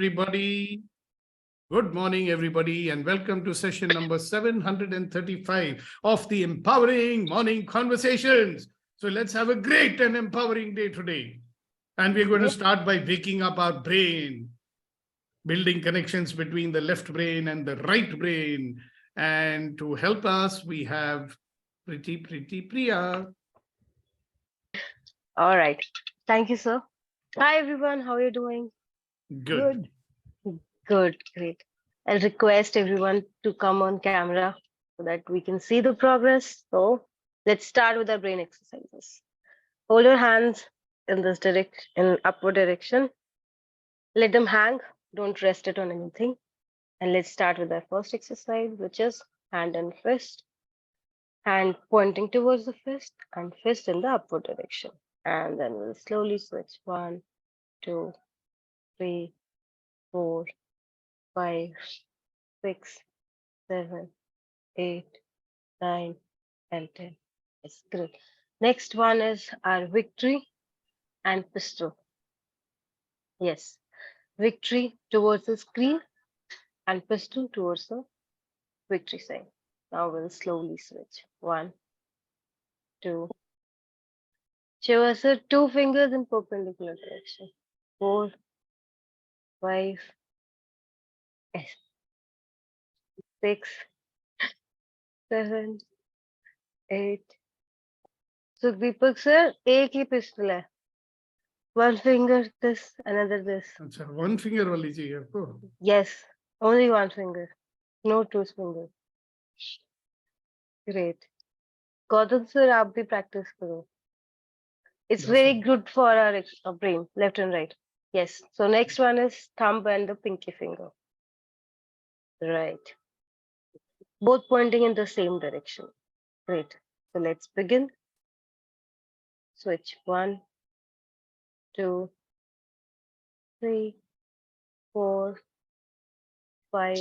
everybody. Good morning, everybody, and welcome to session number 735 of the Empowering Morning Conversations. So let's have a great and empowering day today. And we're going to start by waking up our brain, building connections between the left brain and the right brain. And to help us, we have Pretty Priya. All right. Thank you, sir. Hi, everyone. How are you doing? Good. Good. Great. I'll request everyone to come on camera so that we can see the progress. So let's start with our brain exercises. Hold your hands in this direction, in upward direction. Let them hang. Don't rest it on anything. And let's start with our first exercise, which is hand and fist. Hand pointing towards the fist and fist in the upward direction. And then we'll slowly switch. 1, 2, 3, 4, 5, 6, 7, 8, 9, and 10. Yes, great. Next one is our victory and pistol. Yes, victory towards the screen and pistol towards the victory sign. Now we'll slowly switch. 1, 2. Show us your 2 fingers in perpendicular direction. 4, 5, 6, 7, 8. So Deepak sir, एक ही pistol है. One finger this, another this. अच्छा, one finger वाली चाहिए आपको? Yes, only one finger. No two fingers. Great. Gautam sir, आप भी practice करो. It's very good for our brain, left and right. Yes. So next one is thumb and the pinky finger. Right. Both pointing in the same direction. Great. So let's begin. Switch. 1, 2, 3, 4, 5,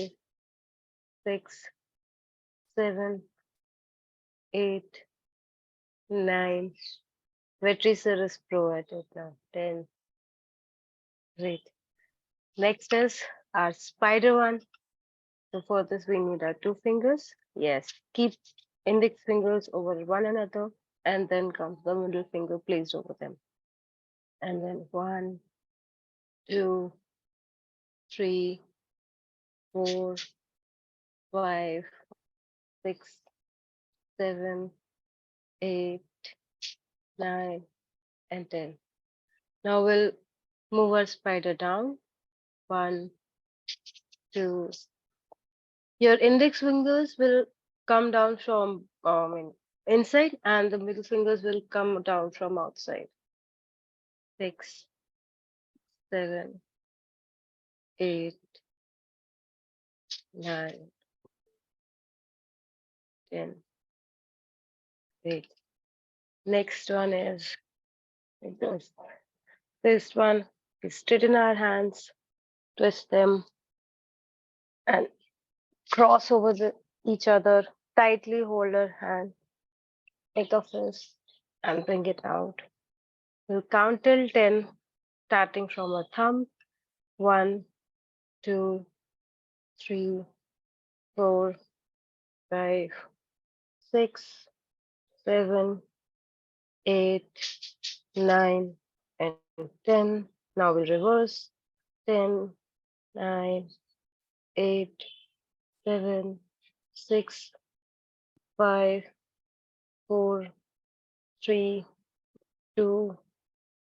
6, 7, 8, 9. Vetri sir is pro at it now. 10. Great. Next is our spider one. So for this we need our 2 fingers. Yes. Keep index fingers over one another, and then comes the middle finger placed over them. And then 1, 2, 3, 4, 5, 6, 7, 8, 9, and 10. Now we'll move our spider down. 1, 2. Your index fingers will come down from inside, and the middle fingers will come down from outside. 6, 7, 8, 9, 10. Great. Next one is like this. This one is straighten our hands, twist them, and cross over each other. Tightly hold our hand, make a fist, and bring it out. We'll count till 10, starting from our thumb. 1, 2, 3, 4, 5, 6, 7, 8, 9, and 10. Now we'll reverse. 10, 9, 8, 7, 6, 5, 4, 3, 2,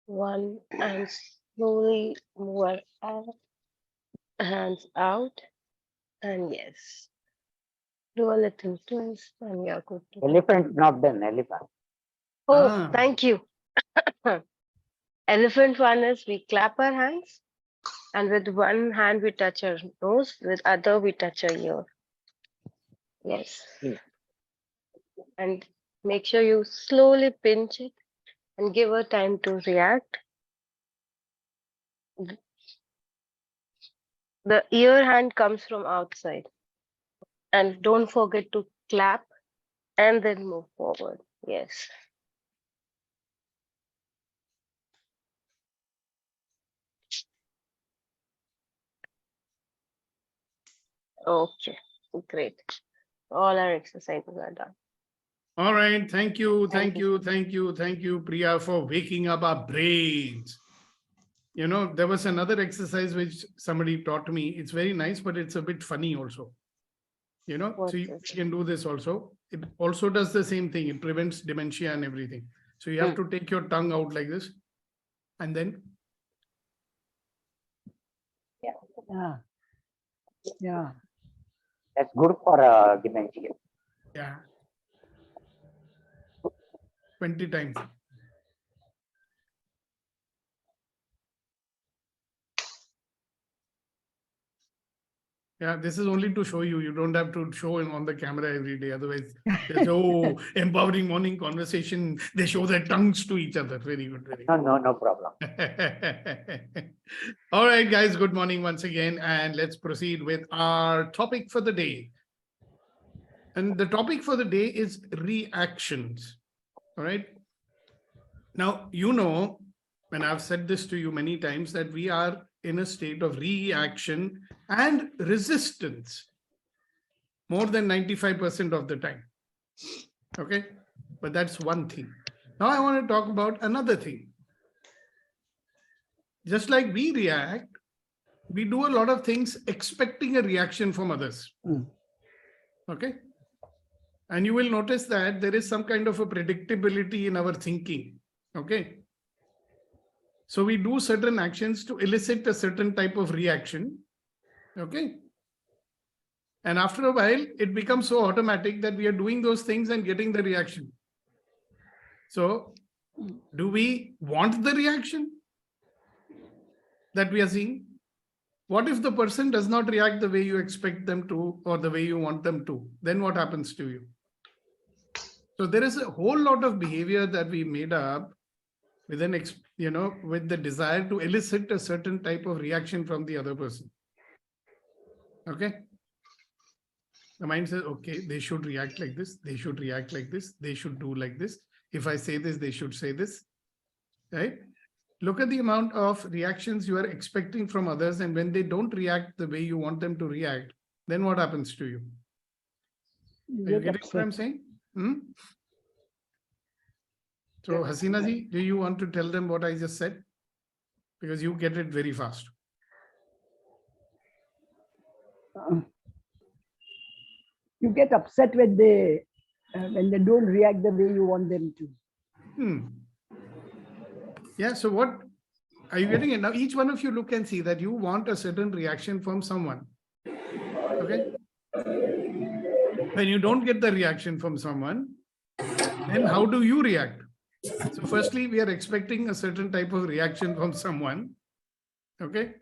1, and slowly move our hands out. And yes, do a little twist, and we are good to go. Elephant not done, elephant. Oh, thank you. Elephant one is we clap our hands, and with one hand we touch our nose, with other we touch our ear. Yes. And make sure you slowly pinch it and give her time to react. The ear hand comes from outside. And don't forget to clap and then move forward. Yes. Okay, great. All our exercises are done. All right. Thank you. Thank Thank you. Thank you. Thank you, Priya, for waking up our brains. You know, there was another exercise which somebody taught me. It's very nice, but it's a bit funny also. You know, What so you is can do this also. It also does the same thing. It prevents dementia and everything. So you have to take your tongue out like this and then. Yeah. Yeah. That's good for dementia. Yeah. 20 times. Yeah, this is only to show you. You don't have to show him on the camera every day. Otherwise, there's empowering morning conversation. They show their tongues to each other. Very good. Very good. No problem. All right, guys. Good morning once again. And let's proceed with our topic for the day. And the topic for the day is reactions. All right. Now, you know, when I've said this to you many times, that we are in a state of reaction and resistance more than 95% of the time. Okay. But that's one thing. Now I want to talk about another thing. Just like we react, we do a lot of things expecting a reaction from others. Okay. And you will notice that there is some kind of a predictability in our thinking. Okay. So we do certain actions to elicit a certain type of reaction. Okay. And after a while, it becomes so automatic that we are doing those things and getting the reaction. So do we want the reaction that we are seeing? What if the person does not react the way you expect them to or the way you want them to? Then what happens to you? So there is a whole lot of behavior that we made up with with the desire to elicit a certain type of reaction from the other person. Okay. The mind says, okay, they should react like this. They should react like this. They should do like this. If I say this, they should say this. Right? Look at the amount of reactions you are expecting from others. And when they don't react the way you want them to react, then what happens to you? Are you getting what I'm saying? So Hasina ji, do you want to tell them what I just said? Because you get it very fast. You get upset when they don't react the way you want them to. Yeah, so what are you getting it? Now, each one of you look and see that you want a certain reaction from someone. Okay. When you don't get the reaction from someone, then how do you react? So firstly, we are expecting a certain type of reaction from someone. Okay.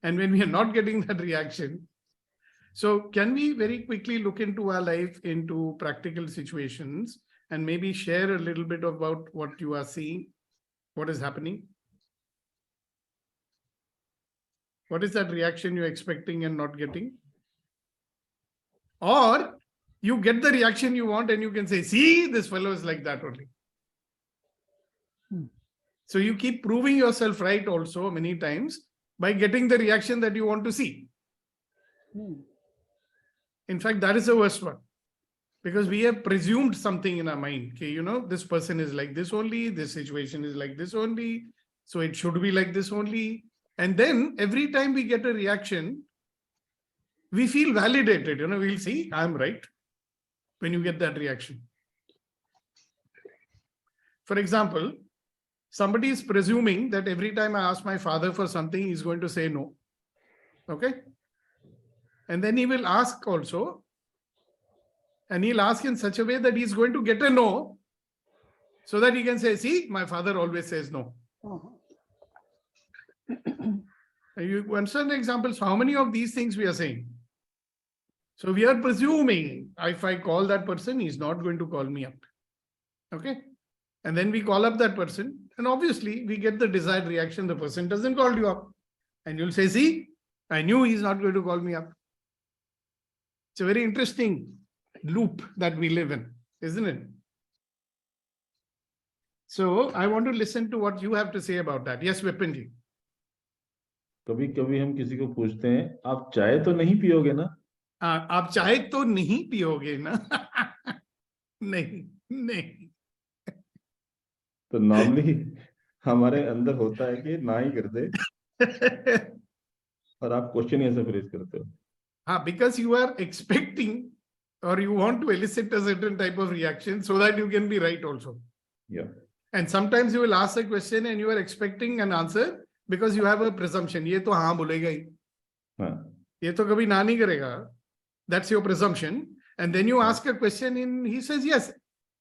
And when we are not getting that reaction, so can we very quickly look into our life, into practical situations, and maybe share a little bit about what you are seeing, what is happening? What is that reaction you're expecting and not getting? Or you get the reaction you want and you can say, see, this fellow is like that only. So you keep proving yourself right also many times by getting the reaction that you want to see. In fact, that is the worst one. Because we have presumed something in our mind. Okay, this person is like this only, this situation is like this only, so it should be like this only. And then every time we get a reaction, we feel validated. We'll see, I'm right when you get that reaction. For example, somebody is presuming that every time I ask my father for something, he's going to say no. Okay? And then he will ask also, and he'll ask in such a way that he's going to get a no, so that he can say, see, my father always says no. You understand the examples? How many of these things we are saying? So we are presuming if I call that person, he's not going to call me up. Okay? And then we call up that person, and obviously we get the desired reaction. The person doesn't call you up. And you'll say, see, I knew he's not going to call me up. It's a very interesting loop that we live in, isn't it? So I want to listen to what you have to say about that. Yes, Vipinji. कभी कभी हम किसी को पूछते हैं आप चाय तो नहीं पियोगे ना? आप चाहे तो नहीं पियोगे ना? नहीं, नहीं। तो नॉर्मली हमारे अंदर होता है कि ना ही कर दे, और आप क्वेश्चन ऐसे फ्रेज करते हो. हाँ, because you are expecting or you want to elicit a certain type of reaction so that you can be right also. Yeah. And sometimes you will ask a question and you are expecting an answer because you have a presumption. ये तो हाँ बोलेगा ही, हाँ. ये तो कभी ना नहीं करेगा. That's your presumption. And then you ask a question and he says yes.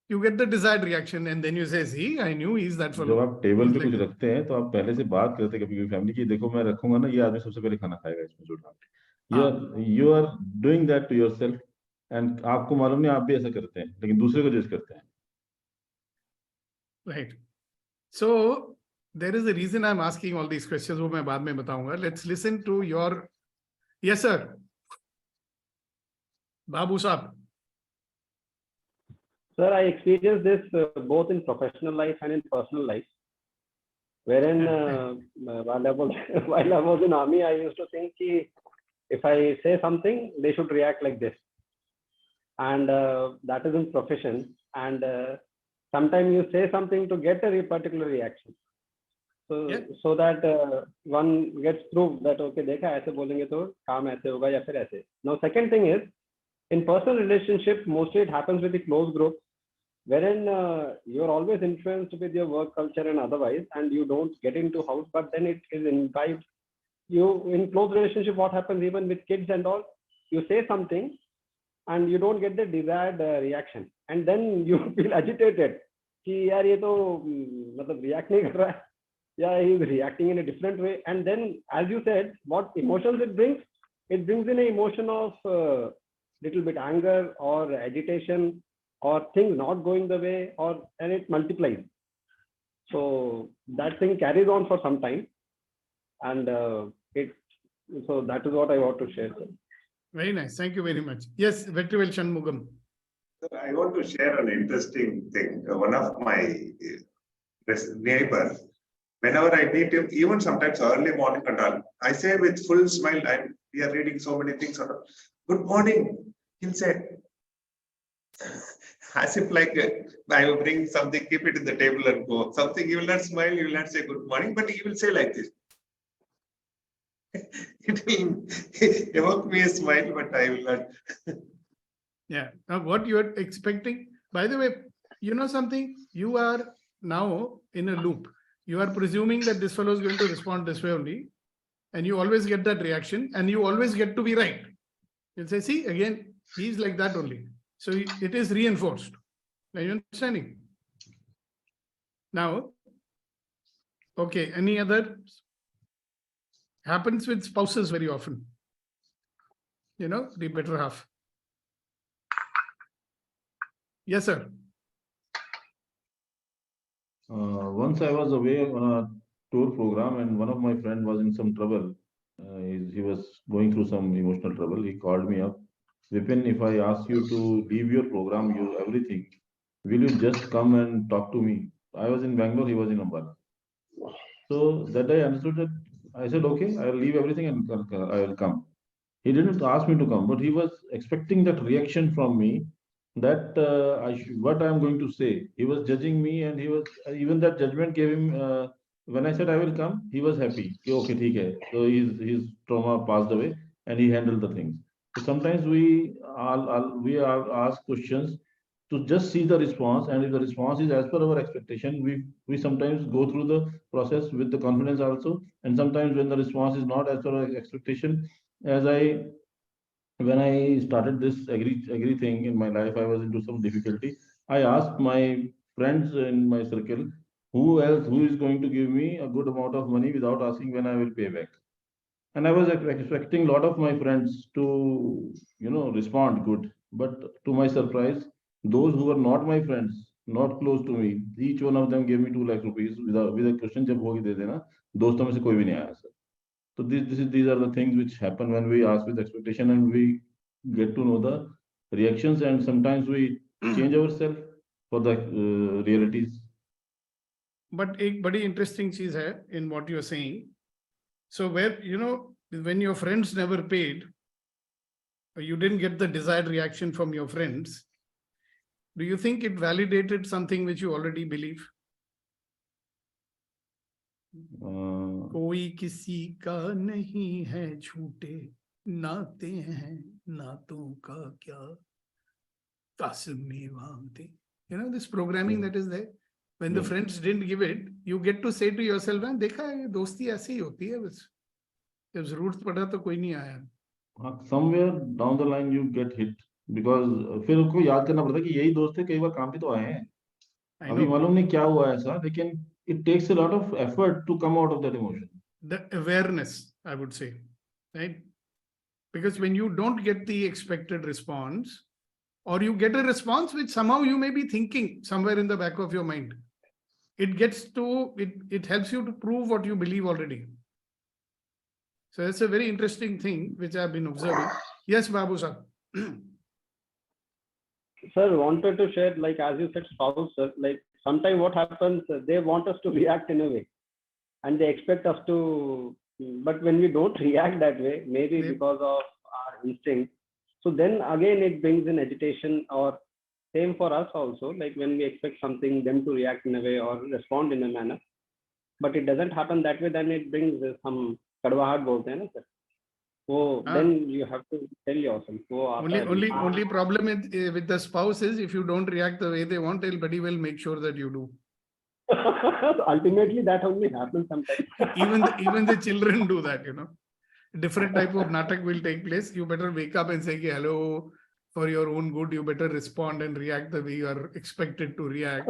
You get the desired reaction and then you say, see, I knew he's that fellow. जब आप टेबल He's पे like कुछ that. रखते हैं तो आप पहले से बात करते हैं कभी कभी फैमिली की, देखो मैं रखूंगा ना, ये आदमी सबसे पहले खाना खाएगा इसमें जो डाल. You are doing that to yourself, and आपको मालूम नहीं आप भी ऐसा करते हैं, लेकिन दूसरे को जज करते हैं. Right. So there is a reason I'm asking all these questions. वो मैं बाद में बताऊंगा. Let's listen to your. Yes, sir. Babu Saab. Sir, I experienced this both in professional life and in personal life. Wherein while I was while I was in army, I used to think कि if I say something, they should react like this, and that is in profession. And sometimes you say something to get a particular reaction, so that one gets proved that okay, देखा ऐसे बोलेंगे तो काम ऐसे होगा या फिर ऐसे. Now, second thing is in personal relationship, mostly it happens with the close group, wherein you're always influenced with your work culture and otherwise, and you don't get into house, but then it is imbibed. You in close relationship, what happens even with kids and all, you say something and you don't get the desired reaction, and then you feel agitated कि यार ये तो मतलब react नहीं कर रहा है, yeah, he is reacting in a different way. And then, as you said, what emotions it brings in an emotion of little bit anger or agitation or things not going the way, and it multiplies. So that thing carries on for some time, and so that is what I want to share. Very nice. Thank you very much. Yes, Vetrivel Shanmugam. Sir, I want to share an interesting thing. One of my neighbor, whenever I meet him, even sometimes early morning and all, I say with full smile, we are reading so many things. Good morning, he'll say, as if like I will bring something, keep it in the table and go. Something, he will not smile, he will not say good morning, but he will say like this. It will evoke me a smile, but I will not. Yeah. Now, what you are expecting, by the way, you know something, you are now in a loop. You are presuming that this fellow is going to respond this way only, and you always get that reaction, and you always get to be right. You'll say, see, again, he's like that only. So it is reinforced. Are you understanding? Now, okay, any other? Happens with spouses very often. You know, the better half. Yes, sir. Once I was away on a tour program, and one of my friends was in some trouble. He was going through some emotional trouble. He called me up. Vipin, if I ask you to leave your program, everything, will you just come and talk to me? I was in Bangalore, he was in Ambala. So that I understood that. I said, okay, I will leave everything and I will come. He didn't ask me to come, but he was expecting that reaction from me, that what I am going to say. He was judging me, and he was even that judgment gave him. When I said I will come, he was happy. Okay, theek hai. So his trauma passed away, and he handled the things. So sometimes we are asked questions to just see the response, and if the response is as per our expectation, we sometimes go through the process with the confidence also, and sometimes when the response is not as per our expectation, as when I started this agree thing in my life, I was into some difficulty. I asked my friends in my circle, who is going to give me a good amount of money without asking when I will pay back. And I was expecting a lot of my friends to, respond good. But to my surprise, those who were not my friends, not close to me, each one of them gave me 2 lakh rupees with a question, जब होगी दे देना, दोस्तों में से कोई भी नहीं आया sir. So these are the things which happen when we ask with expectation, and we get to know the reactions, and sometimes we change ourselves for the realities. But एक बड़ी interesting चीज है in what you are saying. So where, when your friends never paid, or you didn't get the desired reaction from your friends, do you think it validated something which you already believe? कोई किसी का नहीं है झूठे नाते हैं नातों का क्या तासुमी वांते. This programming that is there. When the friends didn't give it, you get to say to yourself, "Man, देखा है दोस्ती ऐसे ही होती है बस. जब जरूरत पड़ा तो कोई नहीं आया." Somewhere down the line you get hit because फिर उसको याद करना पड़ता है कि यही दोस्त है, कई बार काम पे तो आए हैं. I अभी know. मालूम नहीं क्या हुआ ऐसा, लेकिन it takes a lot of effort to come out of that emotion. The awareness, I would say, right? Because when you don't get the expected response, or you get a response which somehow you may be thinking somewhere in the back of your mind, it helps you to prove what you believe already. So that's a very interesting thing which I've been observing. Yes, Babu sir. Sir, wanted to share, like as you said, spouse, sir, like sometimes what happens, they want us to react in a way and they expect us to, but when we don't react that way, maybe because of our instinct, so then again it brings in agitation, or same for us also, like when we expect something, them to react in a way or respond in a manner, but it doesn't happen that way, then it brings some kadwahat bolte hain na sir. So then you have to tell yourself. Only problem with the spouse is if you don't react the way they want, they'll very well make sure that you do. Ultimately, that only happens sometimes. even the children do that, Different type of natak will take place. You better wake up and say, hello, for your own good, you better respond and react the way you are expected to react.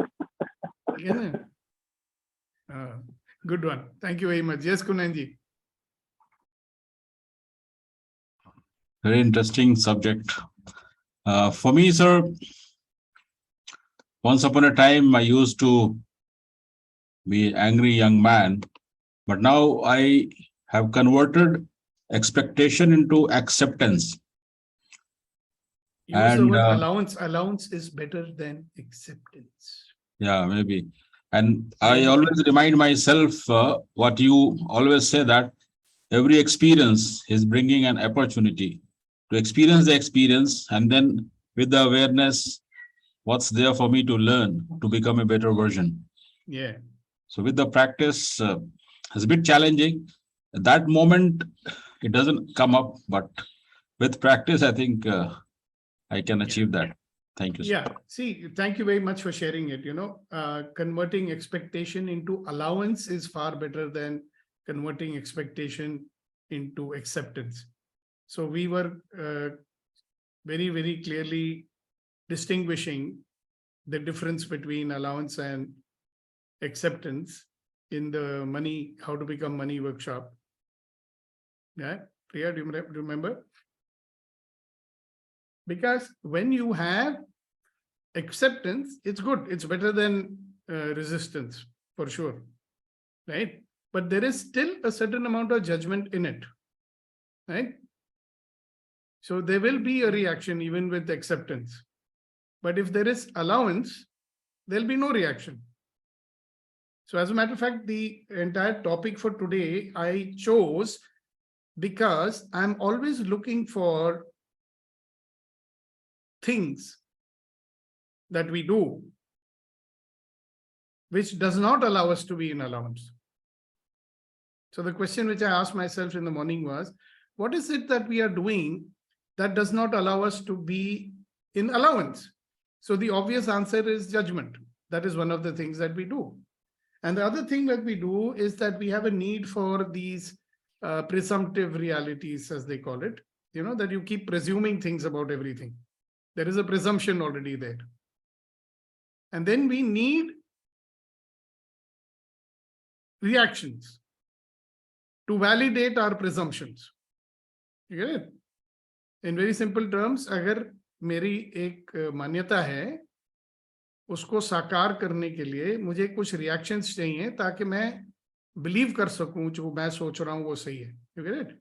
Good one. Thank you very much. Yes, Kunanji. Very interesting subject. For me, sir, once upon a time, I used to be an angry young man, but now I have converted expectation into acceptance. Use the word allowance. Allowance is better than acceptance. Yeah, maybe. And I always remind myself what you always say, that every experience is bringing an opportunity to experience the experience, and then with the awareness, what's there for me to learn to become a better version. Yeah. So with the practice, it's a bit challenging. At that moment, it doesn't come up, but with practice, I think I can achieve that. Thank you, sir. Yeah. See, thank you very much for sharing it. Converting expectation into allowance is far better than converting expectation into acceptance. So we were very, very clearly distinguishing the difference between allowance and acceptance in the money, how to become money workshop. Yeah, Priya, do you remember? Because when you have acceptance, it's good. It's better than resistance, for sure. Right? But there is still a certain amount of judgment in it. Right? So there will be a reaction even with acceptance. But if there is allowance, there'll be no reaction. So as a matter of fact, the entire topic for today I chose because I'm always looking for things that we do which does not allow us to be in allowance. So the question which I asked myself in the morning was, what is it that we are doing that does not allow us to be in allowance? So the obvious answer is judgment. That is one of the things that we do. And the other thing that we do is that we have a need for these presumptive realities, as they call it, that you keep presuming things about everything. There is a presumption already there. And then we need reactions to validate our presumptions. You get it? In very simple terms, अगर मेरी एक मान्यता है, उसको साकार करने के लिए मुझे कुछ रिएक्शंस चाहिए ताकि मैं बिलीव कर सकूं जो मैं सोच रहा हूं वो सही है. You get it?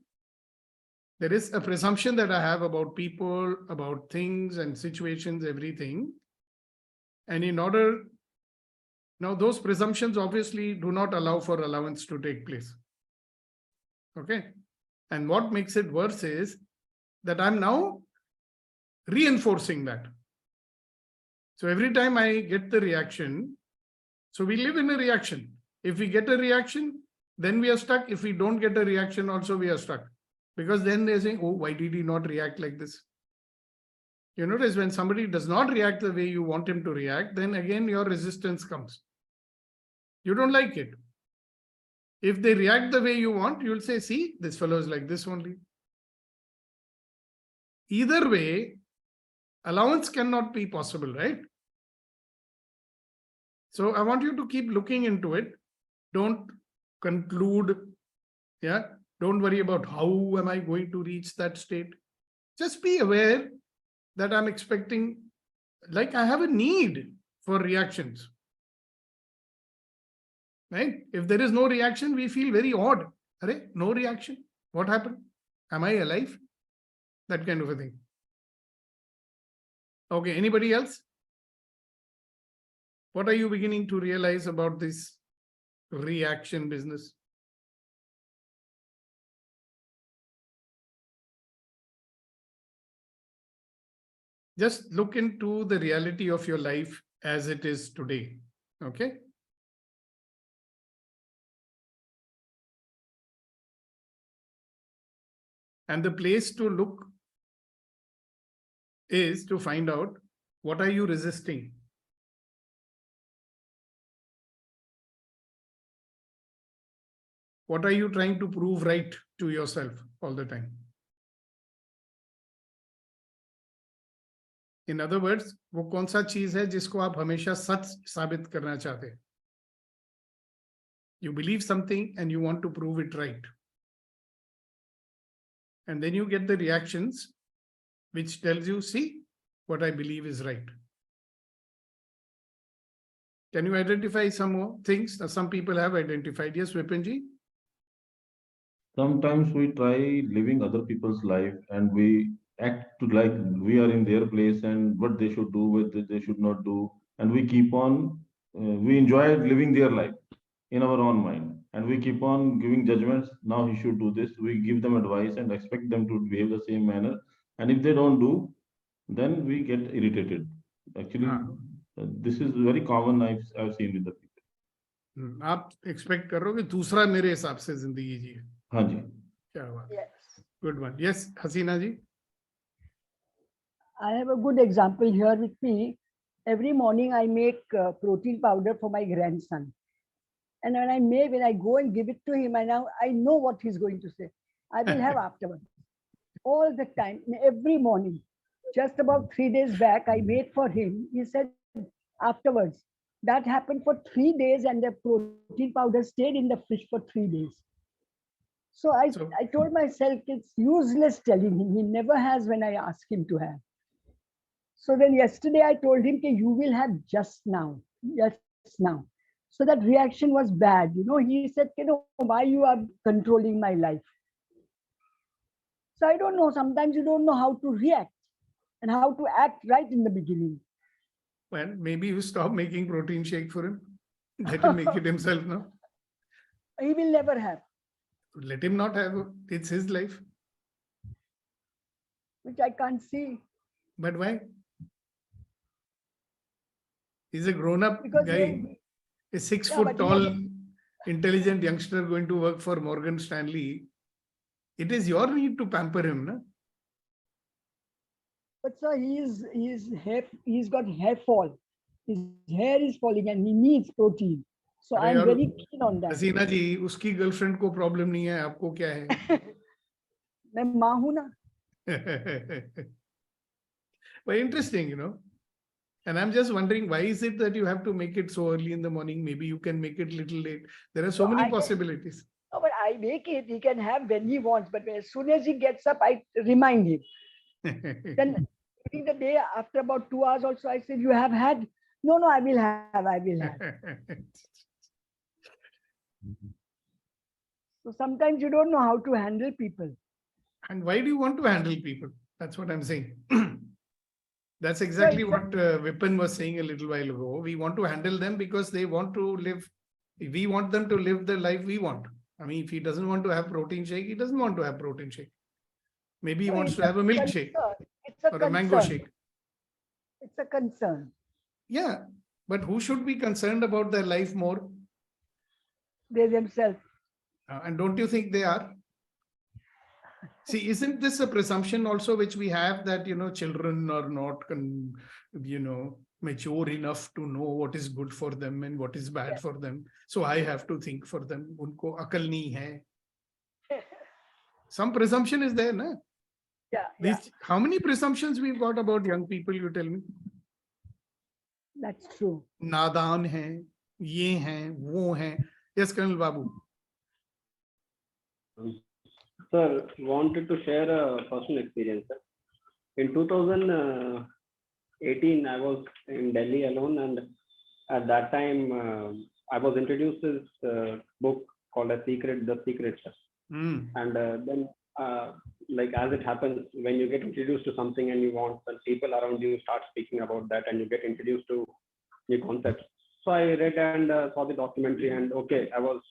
There is a presumption that I have about people, about things and situations, everything. And in order, now those presumptions obviously do not allow for allowance to take place. Okay. And what makes it worse is that I'm now reinforcing that. So every time I get the reaction, so we live in a reaction. If we get a reaction, then we are stuck. If we don't get a reaction, also we are stuck. Because then they're saying, oh, why did he not react like this? You notice when somebody does not react the way you want him to react, then again your resistance comes. You don't like it. If they react the way you want, you'll say, see, this fellow is like this only. Either way, allowance cannot be possible, right? So I want you to keep looking into it. Don't conclude. Yeah. Don't worry about how am I going to reach that state. Just be aware that I'm expecting, like I have a need for reactions. Right? If there is no reaction, we feel very odd. Arey, no reaction. What happened? Am I alive? That kind of a thing. Okay, anybody else? What are you beginning to realize about this reaction business? Just look into the reality of your life as it is today. Okay. And the place to look is to find out, what are you resisting? What are you trying to prove right to yourself all the time? In other words, वो कौन सा चीज है जिसको आप हमेशा सच साबित करना चाहते हैं? You believe something and you want to prove it right. And then you get the reactions which tells you, see, what I believe is right. Can you identify some more things that some people have identified? Yes, Vipinji? Sometimes we try living other people's life and we act to like we are in their place and what they should do, what they should not do. And we keep on, we enjoy living their life in our own mind. And we keep on giving judgments. Now he should do this. We give them advice and expect them to behave the same manner. And if they don't do, then we get irritated. Actually, this is very common I've seen with the people. आप expect कर रहे हो कि दूसरा मेरे हिसाब से जिंदगी जिए. हाँ जी. क्या बात. Yes. Good one. Yes, Hasina ji. I have a good example here with me. Every morning I make protein powder for my grandson. And when I go and give it to him, I know what he's going to say. I will have afterwards. All the time, every morning. Just about 3 days back, I made for him. He said afterwards. That happened for 3 days and the protein powder stayed in the fridge for 3 days. So I told myself it's useless telling him. He never has when I ask him to have. So then yesterday I told him, you will have just now. So that reaction was bad. He said, why you are controlling my life? So I don't know. Sometimes you don't know how to react and how to act right in the beginning. Well, maybe you stop making protein shake for him. Let him make it himself now. He will never have. Let him not have. It's his life. Which I can't see. But why? He's a grown-up guy. A 6 foot tall, intelligent youngster going to work for Morgan Stanley. It is your need to pamper him, no? But sir, he's got hair fall. His hair is falling and he needs protein. So I'm very keen on that. हसीना जी, उसकी girlfriend को problem नहीं है, आपको क्या है? मैं माँ हूँ ना. But interesting, And I'm just wondering, why is it that you have to make it so early in the morning? Maybe you can make it little late. There are so many possibilities. No, but I make it. He can have when he wants. But as soon as he gets up, I remind him. Then during the day, after about 2 hours also, I said, you have had? No, I will have. So sometimes you don't know how to handle people. And why do you want to handle people? That's what I'm saying. That's exactly what Vipin was saying a little while ago. We want to handle them because they want to live. We want them to live the life we want. I mean, if he doesn't want to have protein shake, he doesn't want to have protein shake. Maybe he No, wants it's to have a milkshake concern. It's a or a mango concern. shake. It's a concern. Yeah, but who should be concerned about their life more? They themselves. And don't you think they are? See, isn't this a presumption also which we have that, children are not, mature enough to know what is good for them and what is bad for them. So I have to think for them. Unko akal nahi hai. Some presumption is there, na? Yeah. How many presumptions we've got about young people, you tell me? That's true. नादान हैं, ये हैं, वो हैं. Yes, Colonel Babu. Sir, wanted to share a personal experience. Sir. In 2018, I was in Delhi alone, and at that time, I was introduced to this book called The Secret. Sir. And then, like as it happens, when you get introduced to something and you want, and people around you start speaking about that, and you get introduced to new concepts. So I read and saw the documentary, and okay, I was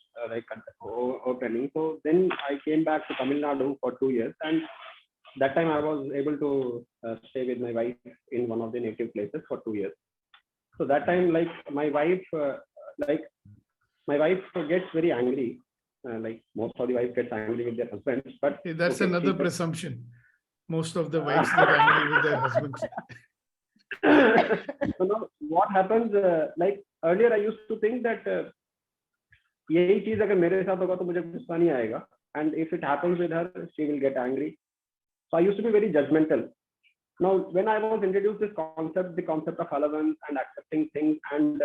opening. So then I came back to Tamil Nadu for 2 years, and that time I was able to stay with my wife in one of the native places for 2 years. So that time, like my wife gets very angry. Like most of the wives get angry with their husbands, but that's okay, another presumption. Most of the wives get angry with their husbands. So now what happens, like earlier I used to think that यही चीज अगर मेरे साथ होगा तो मुझे गुस्सा नहीं आएगा, and if it happens with her, she will get angry. So I used to be very judgmental. Now when I was introduced this concept, the concept of allowance and accepting things, and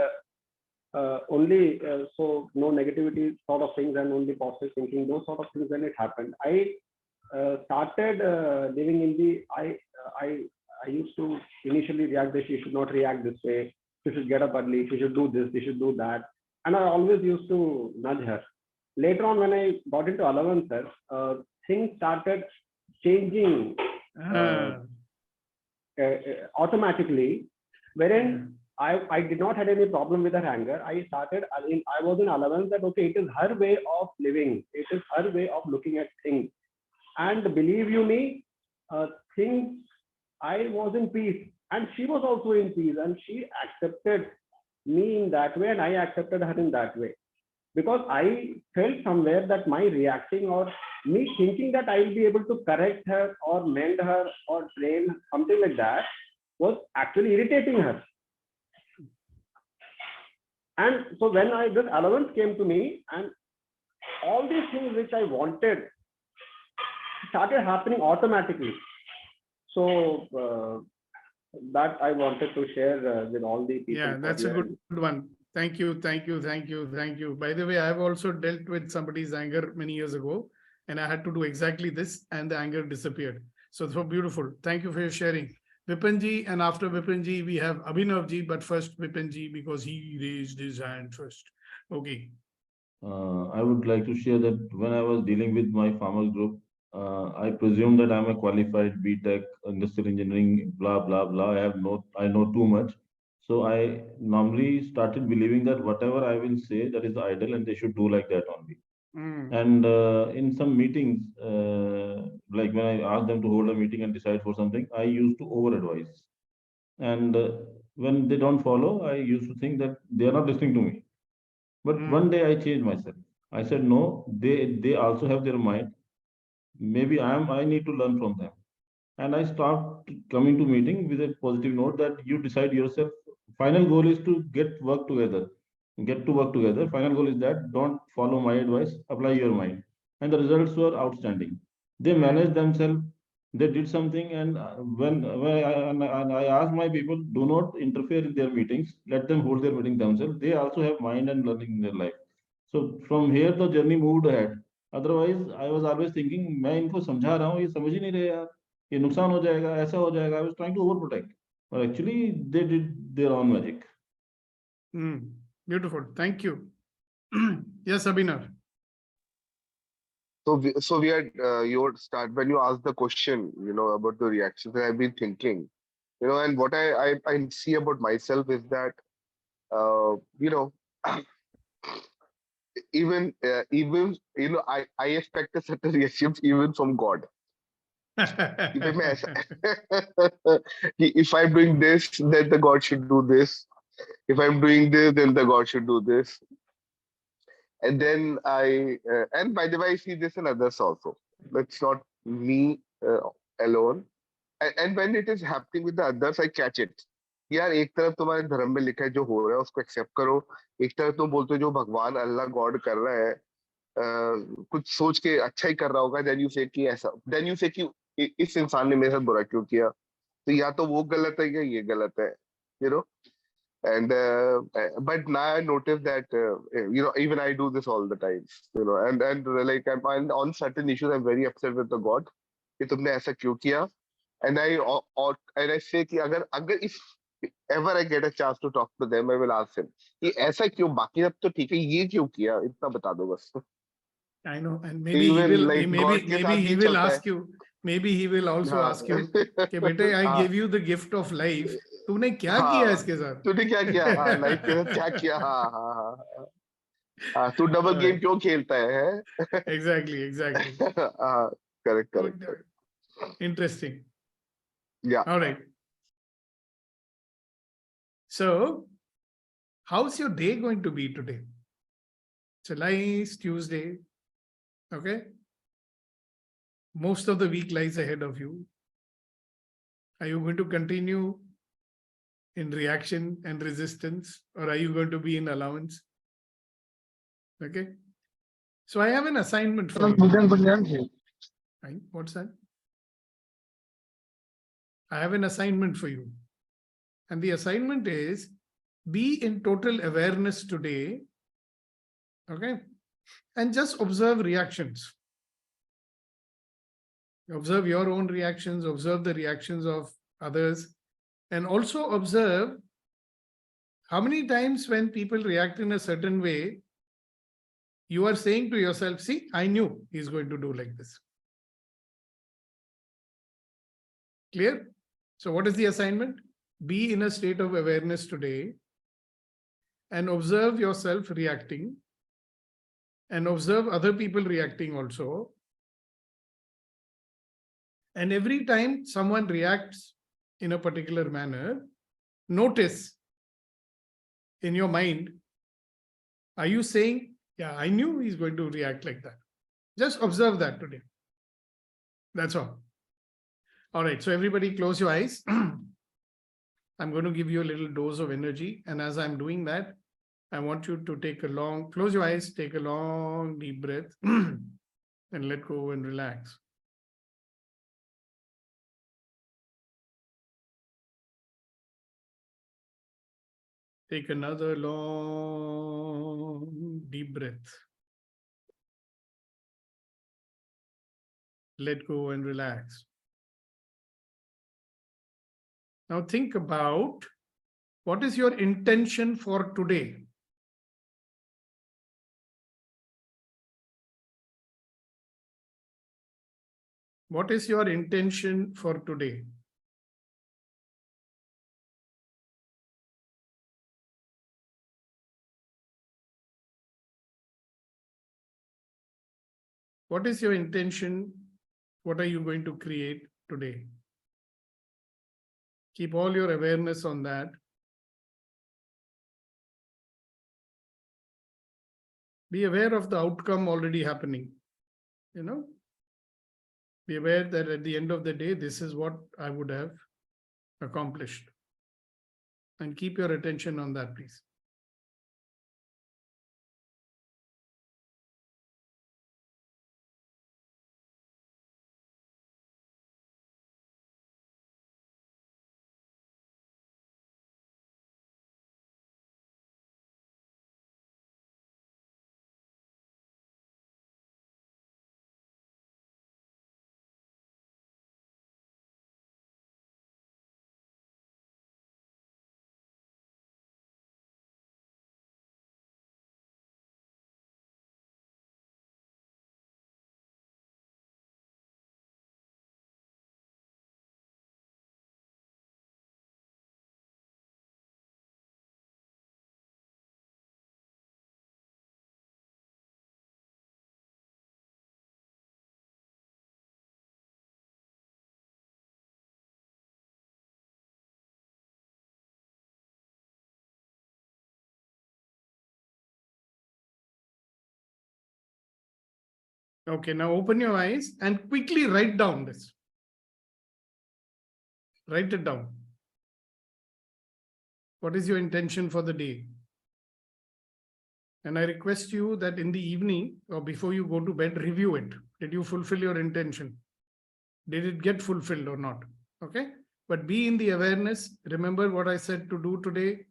only so no negativity sort of things and only positive thinking, those sort of things, when it happened, I started living in the I used to initially react that she should not react this way, she should get up early, she should do this, she should do that, and I always used to nudge her. Later on, when I got into allowance, things started changing automatically, wherein I did not have any problem with her anger. I was in allowance that okay, it is her way of living, it is her way of looking at things, and believe you me, things, I was in peace, and she was also in peace, and she accepted me in that way, and I accepted her in that way, because I felt somewhere that my reacting or me thinking that I will be able to correct her or mend her or train something like that was actually irritating her. And so when this allowance came to me, and all these things which I wanted started happening automatically. So that I wanted to share with all the people. Yeah, that's a good one. Thank you. By the way, I have also dealt with somebody's anger many years ago, and I had to do exactly this, and the anger disappeared. So beautiful. Thank you for your sharing. Vipinji, and after Vipinji, we have Abhinavji, but first Vipinji, because he raised his hand first. Okay. I would like to share that when I was dealing with my farmer group, I presume that I'm a qualified BTech, industrial engineering, blah, blah, blah. I know too much. So I normally started believing that whatever I will say, that is the ideal, and they should do like that only. And in some meetings, like when I asked them to hold a meeting and decide for something, I used to over advise. And when they don't follow, I used to think that they are not listening to me. But one day I changed myself. I said, no, they also have their mind. Maybe I need to learn from them. And I start coming to meeting with a positive note that you decide yourself. Final goal is to get to work together. Final goal is that don't follow my advice, apply your mind. And the results were outstanding. They managed themselves. They did something, and when I asked my people, do not interfere in their meetings. Let them hold their meeting themselves. They also have mind and learning in their life. So from here, the journey moved ahead. Otherwise, I was always thinking, मैं इनको समझा रहा हूँ, ये समझ ही नहीं रहे यार, ये नुकसान हो जाएगा, ऐसा हो जाएगा. I was trying to overprotect, but actually they did their own magic. Beautiful. Thank you. Yes, Abhinav. So we had you start when you asked the question, about the reactions. I've been thinking, and what I see about myself is that, even I expect a certain reaction even from God. If I'm doing this, then the God should do this. If I'm doing this, then the God should do this. And then and by the way, I see this in others also. It's not me alone. And when it is happening with the others, I catch it. यार एक तरफ तुम्हारे धर्म में लिखा है जो हो रहा है उसको एक्सेप्ट करो, एक तरफ तुम बोलते हो जो भगवान अल्लाह गॉड कर रहा है कुछ सोच के अच्छा ही कर रहा होगा, देन यू से कि ऐसा, देन यू से कि इस इंसान ने मेरे साथ बुरा क्यों किया, तो या तो वो गलत है या ये गलत है, you know. And but now I notice that even I do this all the time, and like I'm on certain issues I'm very upset with the God कि तुमने ऐसा क्यों किया. And I say कि अगर if ever I get a chance to talk to them, I will ask him कि ऐसा क्यों, बाकी सब तो ठीक है, ये क्यों किया, इतना बता दो बस. I know, and maybe he Even will, like God के maybe साथ he ये will चलता है. ask you, maybe he will also हाँ. ask you, कि बेटे, I हाँ. gave you the gift of life, तूने क्या किया हाँ, इसके साथ? तूने क्या किया, हाँ लाइफ के साथ क्या किया, हाँ हाँ हाँ हाँ, तू डबल गेम क्यों खेलता है? Exactly, exactly. हाँ, correct, correct, Good. correct. Interesting. Yeah. All right. So, how's your day going to be today? It's a nice Tuesday. Okay. Most of the week lies ahead of you. Are you going to continue in reaction and resistance, or are you going to be in allowance? Okay. So I have an assignment for you. Right? What's that? I have an assignment for you. And the assignment is be in total awareness today. Okay. And just observe reactions. Observe your own reactions, observe the reactions of others, and also observe how many times when people react in a certain way, you are saying to yourself, see, I knew he's going to do like this. Clear? So what is the assignment? Be in a state of awareness today and observe yourself reacting and observe other people reacting also. And every time someone reacts in a particular manner, notice in your mind, are you saying, yeah, I knew he's going to react like that? Just observe that today. That's all. All right, so everybody close your eyes. I'm going to give you a little dose of energy. And as I'm doing that, I want you to take a long, close your eyes, take a long, deep breath, and let go and relax. Take another long, deep breath. Let go and relax. Now think about what is your intention for today. What is your intention for today? What is your intention? What are you going to create today? Keep all your awareness on that. Be aware of the outcome already happening. Be aware that at the end of the day, this is what I would have accomplished. And keep your attention on that, please. Okay, now open your eyes and quickly write down this. Write it down. What is your intention for the day? And I request you that in the evening or before you go to bed, review it. Did you fulfill your intention? Did it get fulfilled or not? Okay. But be in the awareness. Remember what I said to do today.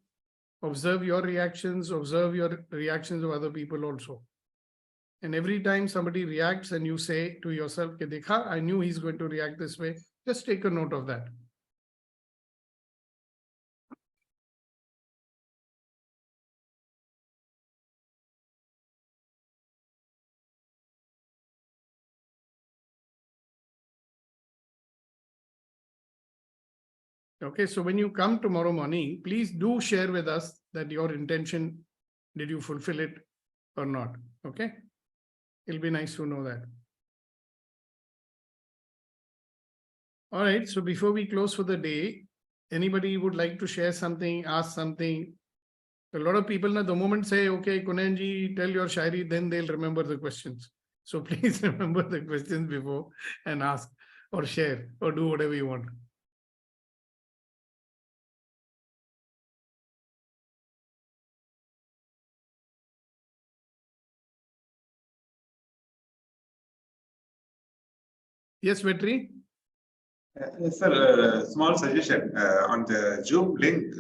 Observe your reactions, observe your reactions of other people also. And every time somebody reacts and you say to yourself, "Ke dekha, I knew he's going to react this way," just take a note of that. Okay, so when you come tomorrow morning, please do share with us that your intention, did you fulfill it or not? Okay, it'll be nice to know that. All right, so before we close for the day, anybody would like to share something, ask something? A lot of people, the moment say, "Okay, Kunanji, tell your shairi," then they'll remember the questions. So please remember the questions before and ask or share or do whatever you want. Yes, Vetri? Sir, small suggestion on the Zoom link.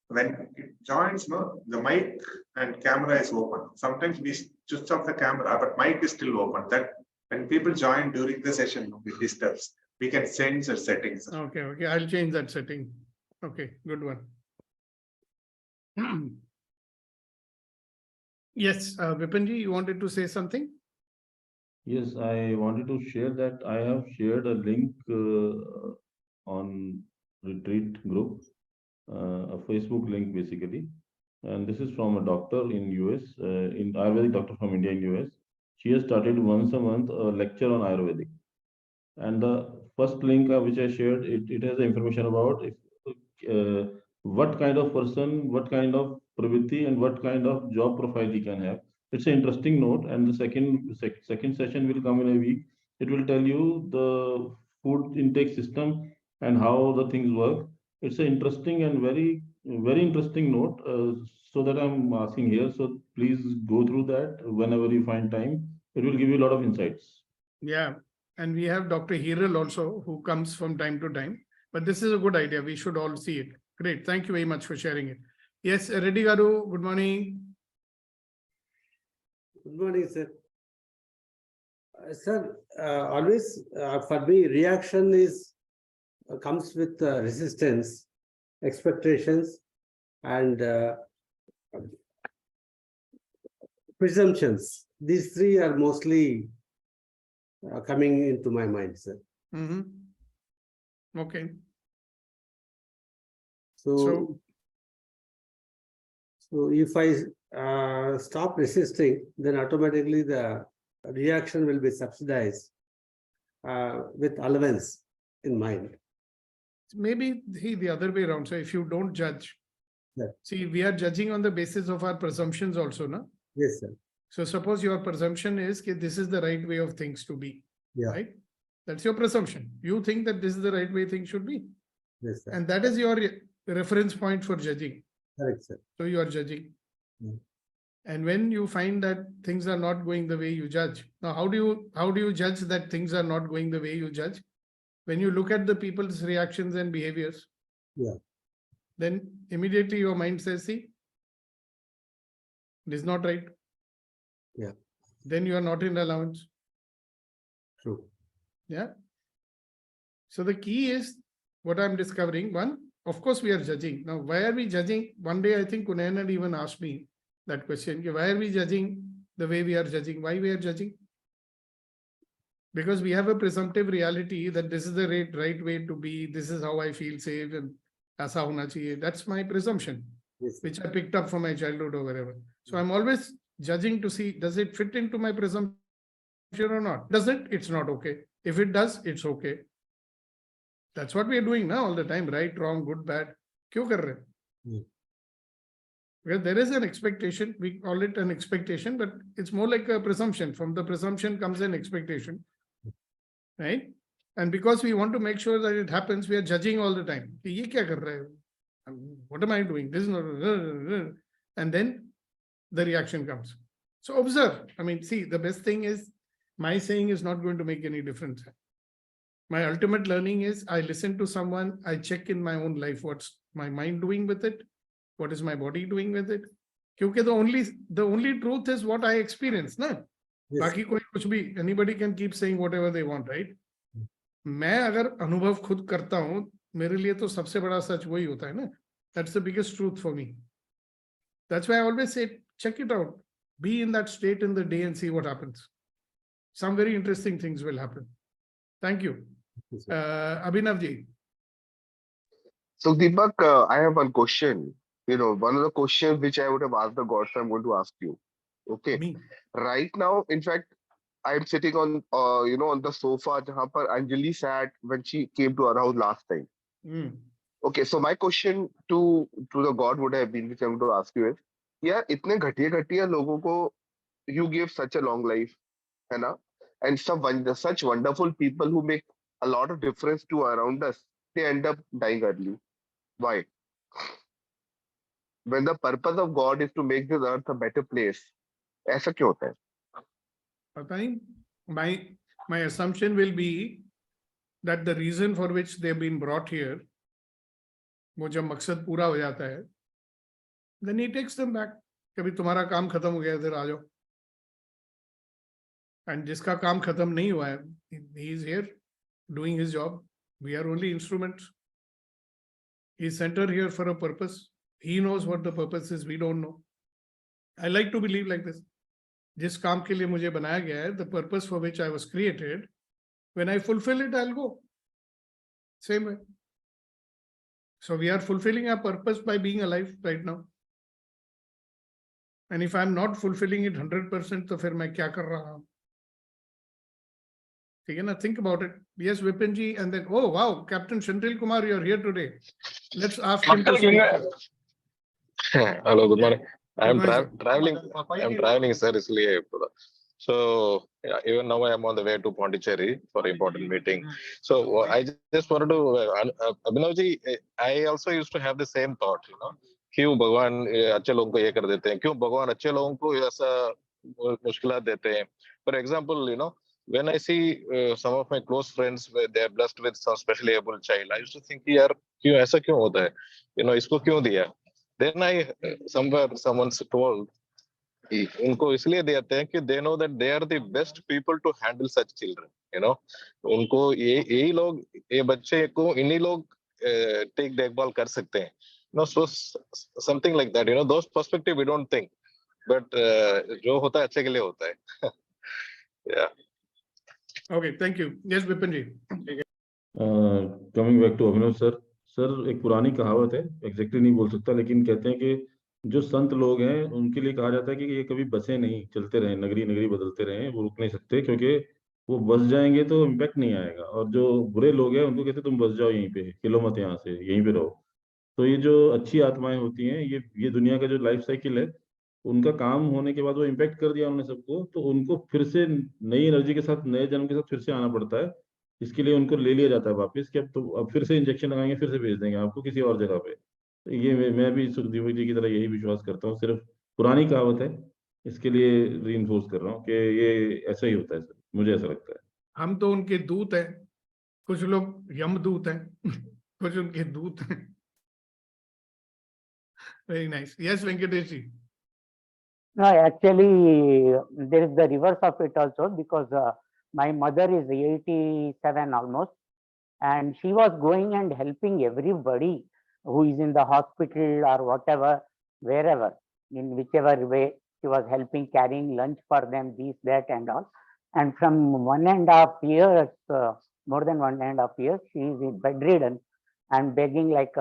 When it joins, no, the mic and camera is open. Sometimes we switch off the camera, but mic is still open. That when people join during the session, it disturbs. We can change the settings. Okay, okay, I'll change that setting. Okay, good one. Yes, Vipinji, you wanted to say something? Yes, I wanted to share that I have shared a link on retreat group, a Facebook link basically. And this is from a doctor in US, in Ayurvedic doctor from India in US. She has started once a month a lecture on Ayurvedic. And the first link which I shared, it has the information about what kind of person, what kind of pravritti and what kind of job profile he can have. It's an interesting note. And the second session will come in a week. It will tell you the food intake system and how the things work. It's an interesting and very interesting note. So that I'm asking here. So please go through that whenever you find time. It will give you a lot of insights. Yeah, and we have Dr. Hiral also, who comes from time to time. But this is a good idea. We should all see it. Great. Thank you very much for sharing it. Yes, Reddy Garu, good morning. Good morning, sir. Sir, always for me, reaction is comes with resistance, expectations, and presumptions. These three are mostly coming into my mind, sir. Okay. So if I stop resisting, then automatically the reaction will be subsidized with allowance in mind. Maybe the other way around. So if you don't judge, see, we are judging on the basis of our presumptions also, no? Yes, sir. So suppose your presumption is that this is the right way of things to be, right? That's your presumption. You think that this is the right way things should be. Yes, sir. And that is your reference point for judging. Correct, sir. So you are judging. And when you find that things are not going the way you judge, now how do you judge that things are not going the way you judge? When you look at the people's reactions and behaviors, then immediately your mind says, see, it is not right. Then you are not in allowance. True. Yeah. So the key is what I'm discovering. One, of course, we are judging. Now, why are we judging? One day, I think Kunayan had even asked me that question. Why are we judging the way we are judging? Why we are judging? Because we have a presumptive reality that this is the right way to be. This is how I feel safe and aisa hona chahiye. That's my presumption, which I picked up from my childhood or wherever. So I'm always judging to see, does it fit into my presumption or not? Does it? It's not okay. If it does, it's okay. That's what we are doing now all the time. Right, wrong, good, bad. Kyun kar rahe? Because there is an expectation, we call it an expectation, but it's more like a presumption. From the presumption comes an expectation, right? And because we want to make sure that it happens, we are judging all the time. कि ये क्या कर रहा है? What am I doing? This is not, and then the reaction comes. So observe. I mean, see, the best thing is my saying is not going to make any difference. My ultimate learning is I listen to someone, I check in my own life, what's my mind doing with it? What is my body doing with it? Because the only truth is what I experience, na? Yes. बाकी कोई कुछ भी, anybody can keep saying whatever they want, right? मैं अगर अनुभव खुद करता हूँ, मेरे लिए तो सबसे बड़ा सच वही होता है ना? That's the biggest truth for me. That's why I always say, check it out. Be in that state in the day and see what happens. Some very interesting things will happen. Thank you. Abhinav ji. So Deepak, I have one question. One of the questions which I would have asked the gods, I'm going to ask you. Okay. Me. Right now, in fact, I'm sitting on, on the sofa jahan par Anjali sat when she came to our house last time. Okay, so my question to the God would have been, which I'm going to ask you is, यार इतने घटिया लोगों को you give such a long life, है ना? And such wonderful people who make a lot of difference to around us, they end up dying early. Why? When the purpose of God is to make this earth a better place, ऐसा क्यों होता है? पता नहीं, my assumption will be that the reason for which they've been brought here, वो जब मकसद पूरा हो जाता है, then he takes them back. कभी तुम्हारा काम खत्म हो गया, इधर आ जाओ. And जिसका काम खत्म नहीं हुआ है, he is here doing his job. We are only instruments. He is sent here for a purpose. He knows what the purpose is. We don't know. I like to believe like this. जिस काम के लिए मुझे बनाया गया है, the purpose for which I was created, when I fulfill it, I'll go. Same way. So we are fulfilling our purpose by being alive right now. And if I'm not fulfilling it 100%, तो फिर मैं क्या कर रहा हूँ? ठीक है ना? Think about it. Yes, Vipin ji, and then, oh wow, Captain Shantil Kumar, you're here today. Let's ask him to speak. Hello, good morning. I'm Good morning, traveling. I'm traveling, sir. इसलिए so yeah, even now I am on the way to Pondicherry for an important meeting. So I just wanted to, Abhinav ji, I also used to have the same thought, क्यों भगवान अच्छे लोगों को ये कर देते हैं, क्यों भगवान अच्छे लोगों को ऐसा मुश्किलात देते हैं. For example, when I see some of my close friends where they are blessed with some specially able child, I used to think, यार क्यों ऐसा क्यों होता है, इसको क्यों दिया. Then someone told, उनको इसलिए देते हैं कि they know that they are the best people to handle such children. उनको यही लोग, ये बच्चे को इन्हीं लोग देखभाल कर सकते हैं. So something like that. Those perspective we don't think, but जो होता है अच्छे के लिए होता है. Yeah. Okay, thank you. Yes, Vipin ji. Coming back to Abhinav sir, एक पुरानी कहावत है, एग्जैक्टली नहीं बोल सकता, लेकिन कहते हैं कि जो संत लोग हैं उनके लिए कहा जाता है कि ये कभी बसे नहीं, चलते रहें, नगरी बदलते रहें, वो रुक नहीं सकते, क्योंकि वो बस जाएंगे तो इम्पैक्ट नहीं आएगा. और जो बुरे लोग हैं उनको कहते तुम बस जाओ यहीं पे, हिलो मत यहाँ से, यहीं पे रहो. तो ये जो अच्छी आत्माएं होती हैं, ये दुनिया का जो लाइफ साइकिल है, उनका काम होने के बाद वो इम्पैक्ट कर दिया उन्होंने सबको, तो उनको फिर से नई एनर्जी के साथ, नए जन्म के साथ फिर से आना पड़ता है. इसके लिए उनको ले लिया जाता है वापस कि अब फिर से इंजेक्शन लगाएंगे, फिर से भेज देंगे आपको किसी और जगह पे. तो ये मैं भी सुखदेव जी की तरह यही विश्वास करता हूँ. सिर्फ पुरानी कहावत है, इसके लिए रीइंफोर्स कर रहा हूँ कि ये ऐसा ही होता है सर, मुझे ऐसा लगता है. हम तो उनके दूत हैं, कुछ लोग यमदूत हैं, कुछ उनके दूत हैं. Very nice. Yes, Venkatesh ji. No, actually, there is the reverse of it also, because my mother is 87 almost, and she was going and helping everybody who is in the hospital or whatever, wherever, in whichever way, she was helping, carrying lunch for them, this, that, and all. And from 1.5 years, more than 1.5 years, she is bedridden and begging like,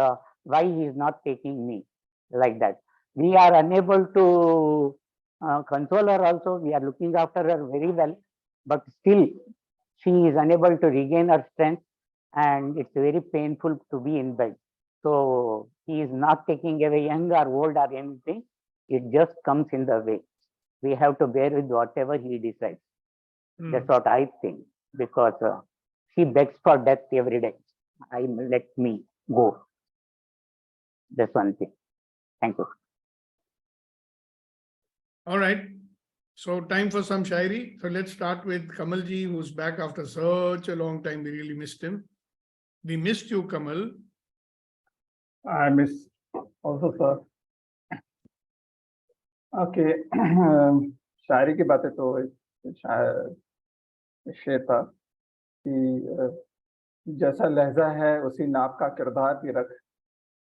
why he is not taking me, like that. We are unable to console her also. We are looking after her very well, but still she is unable to regain her strength, and it's very painful to be in bed. So he is not taking away young or old or anything. It just comes in the way. We have to bear with whatever he decides. That's what I think, because she begs for death every day. Let me go. That's one thing. Thank you. All right. So time for some shairi. So let's start with Kamalji, who's back after such a long time. We really missed him. We missed you, Kamal. I miss also, sir. Okay. शायरी की बातें तो शेर था कि जैसा लहजा है उसी नाप का किरदार भी रख।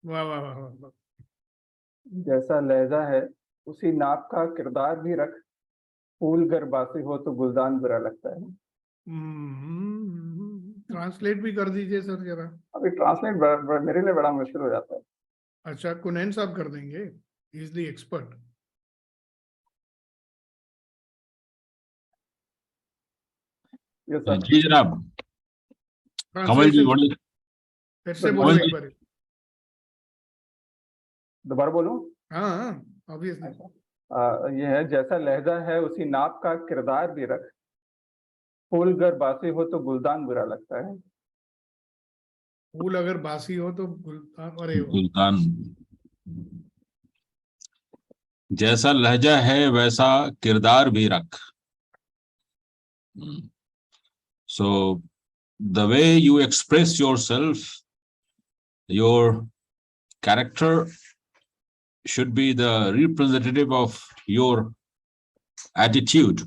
वाह वाह वाह वाह। जैसा लहजा है उसी नाप का किरदार भी रख, फूल गर बासी हो तो गुलदान बुरा लगता है। ट्रांसलेट भी कर दीजिए सर जरा। अभी ट्रांसलेट मेरे लिए बड़ा मुश्किल हो जाता है। अच्छा, कुनैन साहब कर देंगे, he is the expert. Yes sir. जी जनाब। कमल जी बोलिए। फिर से बोलो एक बार। दोबारा बोलूं? हाँ ऑब्वियसली। ये है, जैसा लहजा है उसी नाप का किरदार भी रख, फूल अगर बासी हो तो गुलदान बुरा लगता है। फूल अगर बासी हो तो गुलदान, अरे गुलदान। जैसा लहजा है वैसा किरदार भी रख। So the way you express yourself, your character should be the representative of your attitude.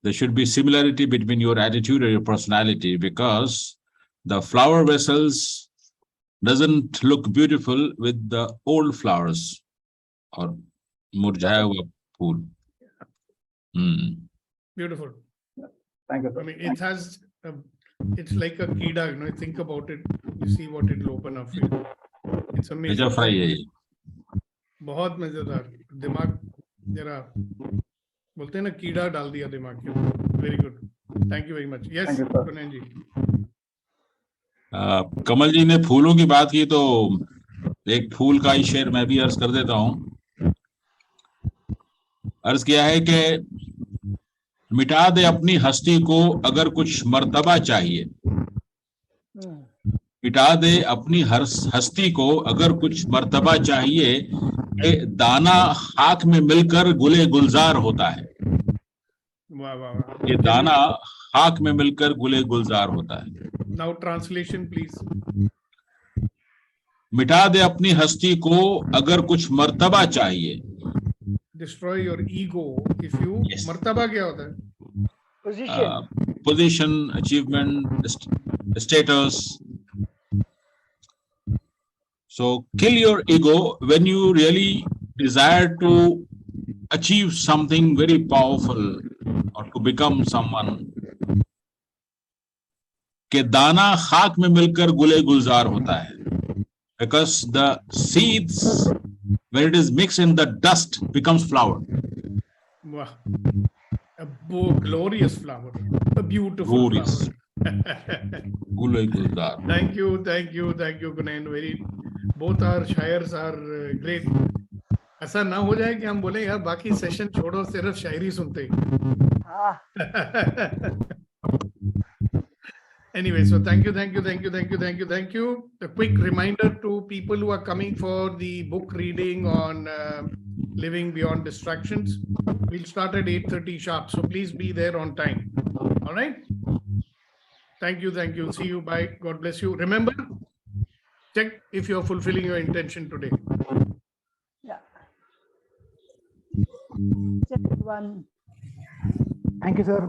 There should be similarity between your attitude and your personality, because the flower vessels doesn't look beautiful with the old flowers or murjhaya hua phool. Beautiful. Thank you, sir. I mean, it has, it's like a keeda, you know, think about it, you see what it will open up for you. It's amazing. fry है ये। बहुत मजेदार, दिमाग जरा बोलते हैं ना, कीड़ा डाल दिया दिमाग के ऊपर। Very good, thank you very much. Yes Kunain ji. Kamal ji ने फूलों की बात की तो एक फूल का ही शेर मैं भी अर्ज कर देता हूं। अर्ज किया है कि मिटा दे अपनी हस्ती को अगर कुछ मर्तबा चाहिए, मिटा दे अपनी हस्ती को अगर कुछ मर्तबा चाहिए, दाना खाक में मिलकर गुले गुलजार होता है। वाह वाह वाह। ये दाना खाक में मिलकर गुले गुलजार होता है। Now translation please. मिटा दे अपनी हस्ती को अगर कुछ मर्तबा चाहिए। Destroy your ego if you, yes. मर्तबा क्या होता है? Position, achievement, status. So kill your ego when you really desire to achieve something very powerful or to become someone. के दाना खाक में मिलकर गुले गुलजार होता है, because the seeds, when it is mixed in the dust, becomes flower. Wow, a glorious flower, a beautiful glorious flower. Gulay guldar. Thank you Kunain. Very, both our shairs are great. ऐसा ना हो जाए कि हम बोले यार बाकी session छोड़ो, सिर्फ शायरी सुनते। Anyway, so thank you. A quick reminder to people who are coming for the book reading on living beyond distractions. We'll start at 8:30 sharp, so please be there on time. All right. Thank you. See you. Bye. God bless you. Remember, check if you're fulfilling your intention today. Yeah. Check one. Thank you, sir.